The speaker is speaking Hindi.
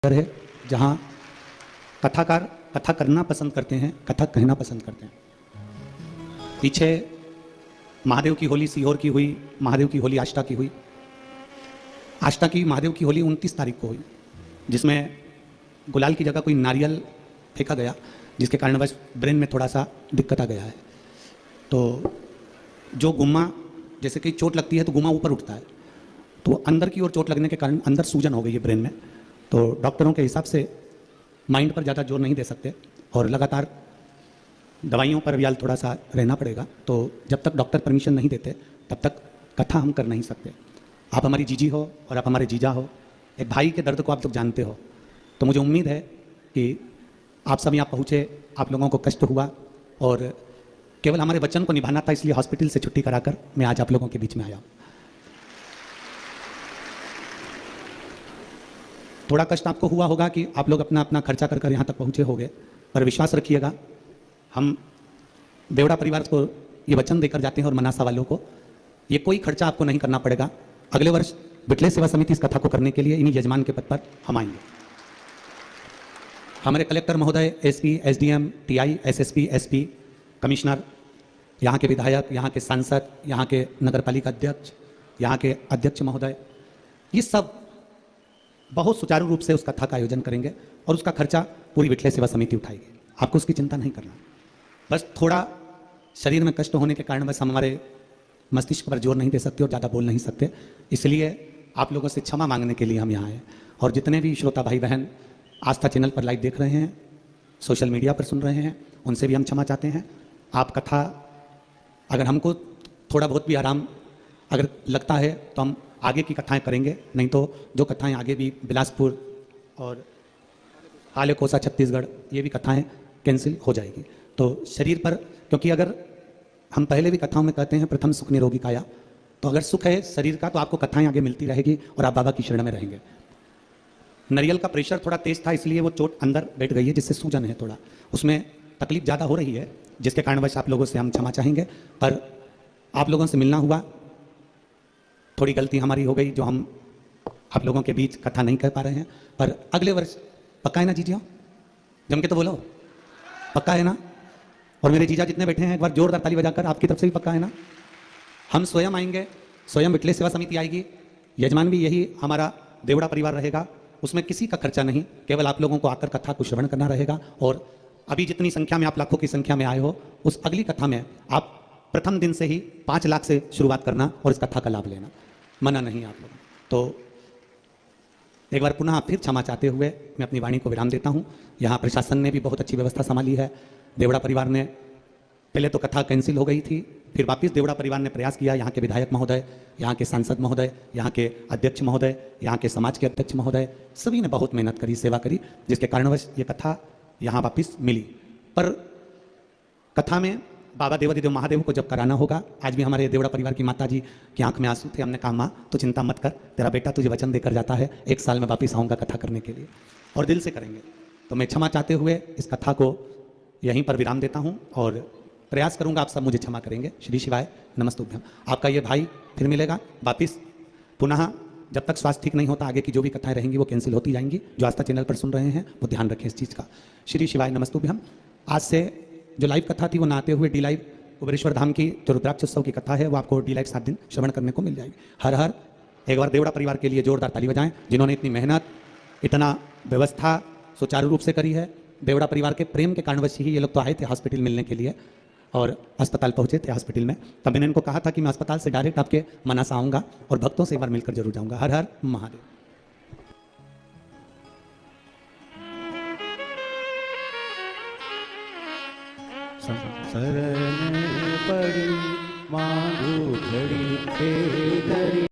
है जहाँ कथाकार कथा करना पसंद करते हैं, कथा कहना पसंद करते हैं। पीछे महादेव की होली सीहोर की हुई, महादेव की होली आष्टा की हुई। आष्टा की महादेव की होली 29 तारीख को हुई, जिसमें गुलाल की जगह कोई नारियल फेंका गया, जिसके कारण बस ब्रेन में थोड़ा सा दिक्कत आ गया है। तो जो गुम्मा, जैसे कि चोट लगती है तो गुम्मा ऊपर उठता है, तो अंदर की ओर चोट लगने के कारण अंदर सूजन हो गई है ब्रेन में। तो डॉक्टरों के हिसाब से माइंड पर ज़्यादा जोर नहीं दे सकते और लगातार दवाइयों पर भी थोड़ा सा रहना पड़ेगा। तो जब तक डॉक्टर परमिशन नहीं देते तब तक कथा हम कर नहीं सकते। आप हमारी जीजी हो और आप हमारे जीजा हो, एक भाई के दर्द को आप लोग जानते हो। तो मुझे उम्मीद है कि आप सब यहाँ पहुँचे, आप लोगों को कष्ट हुआ और केवल हमारे वचन को निभाना था, इसलिए हॉस्पिटल से छुट्टी कराकर मैं आज आप लोगों के बीच में आया हूँ। थोड़ा कष्ट आपको हुआ होगा कि आप लोग अपना अपना खर्चा कर कर यहाँ तक पहुँचे होंगे, पर विश्वास रखिएगा, हम देवड़ा परिवार को ये वचन देकर जाते हैं और मनासा वालों को ये कोई खर्चा आपको नहीं करना पड़ेगा। अगले वर्ष बिटले सेवा समिति इस कथा को करने के लिए इन्हीं यजमान के पद पर हम आएंगे। हमारे कलेक्टर महोदय, SP, SDM, TI, SSP, SP, commissioner, यहाँ के विधायक, यहाँ के सांसद, यहाँ के नगरपालिका अध्यक्ष, यहाँ के अध्यक्ष महोदय, ये सब बहुत सुचारू रूप से उस कथा का आयोजन करेंगे और उसका खर्चा पूरी बिटले सेवा समिति उठाएगी। आपको उसकी चिंता नहीं करना। बस थोड़ा शरीर में कष्ट होने के कारण बस हमारे मस्तिष्क पर जोर नहीं दे सकते और ज़्यादा बोल नहीं सकते, इसलिए आप लोगों से क्षमा मांगने के लिए हम यहाँ आए। और जितने भी श्रोता भाई बहन आस्था चैनल पर लाइव देख रहे हैं, सोशल मीडिया पर सुन रहे हैं, उनसे भी हम क्षमा चाहते हैं। आप कथा, अगर हमको थोड़ा बहुत भी आराम अगर लगता है तो हम आगे की कथाएं करेंगे, नहीं तो जो कथाएं आगे भी बिलासपुर और काले कोसा छत्तीसगढ़, ये भी कथाएं कैंसिल हो जाएगी। तो शरीर पर, क्योंकि अगर हम पहले भी कथाओं में कहते हैं प्रथम सुख निरोगी काया, तो अगर सुख है शरीर का तो आपको कथाएं आगे मिलती रहेगी और आप बाबा की शरण में रहेंगे। नारियल का प्रेशर थोड़ा तेज था, इसलिए वो चोट अंदर बैठ गई है, जिससे सूजन है, थोड़ा उसमें तकलीफ ज़्यादा हो रही है, जिसके कारण बस आप लोगों से हम क्षमा चाहेंगे। पर आप लोगों से मिलना हुआ, थोड़ी गलती हमारी हो गई जो हम आप लोगों के बीच कथा नहीं कर पा रहे हैं। पर अगले वर्ष पक्का है ना जीजिया? जम के तो बोलो, पक्का है ना? और मेरे जीजा जितने बैठे हैं, एक बार जोरदार ताली बजाकर आपकी तरफ से भी पक्का है ना? हम स्वयं आएंगे, स्वयं बिटले सेवा समिति आएगी, यजमान भी यही हमारा देवड़ा परिवार रहेगा, उसमें किसी का खर्चा नहीं, केवल आप लोगों को आकर कथा को श्रवण करना रहेगा। और अभी जितनी संख्या में आप लाखों की संख्या में आए हो, उस अगली कथा में आप प्रथम दिन से ही 5 लाख से शुरुआत करना और इस कथा का लाभ लेना, मना नहीं आप लोग। तो एक बार पुनः फिर क्षमा चाहते हुए मैं अपनी वाणी को विराम देता हूँ। यहाँ प्रशासन ने भी बहुत अच्छी व्यवस्था संभाली है। देवड़ा परिवार ने, पहले तो कथा कैंसिल हो गई थी, फिर वापस देवड़ा परिवार ने प्रयास किया। यहाँ के विधायक महोदय, यहाँ के सांसद महोदय, यहाँ के अध्यक्ष महोदय, यहाँ के समाज के अध्यक्ष महोदय, सभी ने बहुत मेहनत करी, सेवा करी, जिसके कारणवश ये कथा यहाँ वापस मिली। पर कथा में बाबा देवाधिदेव महादेव को जब कराना होगा, आज भी हमारे देवड़ा परिवार की माता जी की आंख में आंसू थे। हमने कहा माँ तो चिंता मत कर, तेरा बेटा तुझे वचन देकर जाता है, 1 साल में वापस आऊँगा कथा करने के लिए, और दिल से करेंगे। तो मैं क्षमा चाहते हुए इस कथा को यहीं पर विराम देता हूँ और प्रयास करूँगा आप सब मुझे क्षमा करेंगे। श्री शिवाय नमस्तुभ्यम। आपका ये भाई फिर मिलेगा वापिस पुनः। जब तक स्वास्थ्य ठीक नहीं होता, आगे की जो भी कथाएं रहेंगी वो कैंसिल होती जाएंगी। जो आस्था चैनल पर सुन रहे हैं वो ध्यान रखें इस चीज़ का। श्री शिवाय नमस्तुभ्यम। आज से जो लाइव कथा थी वो नहाते हुए डी लाइव उबरेश्वर धाम की जो रुद्राक्ष उत्सव की कथा है वो आपको डी लाइव 7 दिन श्रवण करने को मिल जाएगी। हर हर। एक बार देवड़ा परिवार के लिए जोरदार ताली बजाएं, जिन्होंने इतनी मेहनत, इतना व्यवस्था सुचारू रूप से करी है। देवड़ा परिवार के प्रेम के कारणवश ही ये लोग तो आए थे हॉस्पिटल मिलने के लिए और अस्पताल पहुंचे थे हॉस्पिटल में। तब मैंने इनको कहा था कि मैं अस्पताल से डायरेक्ट आपके मनासा आऊँगा और भक्तों से एक बार मिलकर जरूर जाऊँगा। हर हर महादेव। शरण पड़ी मांगू घड़ी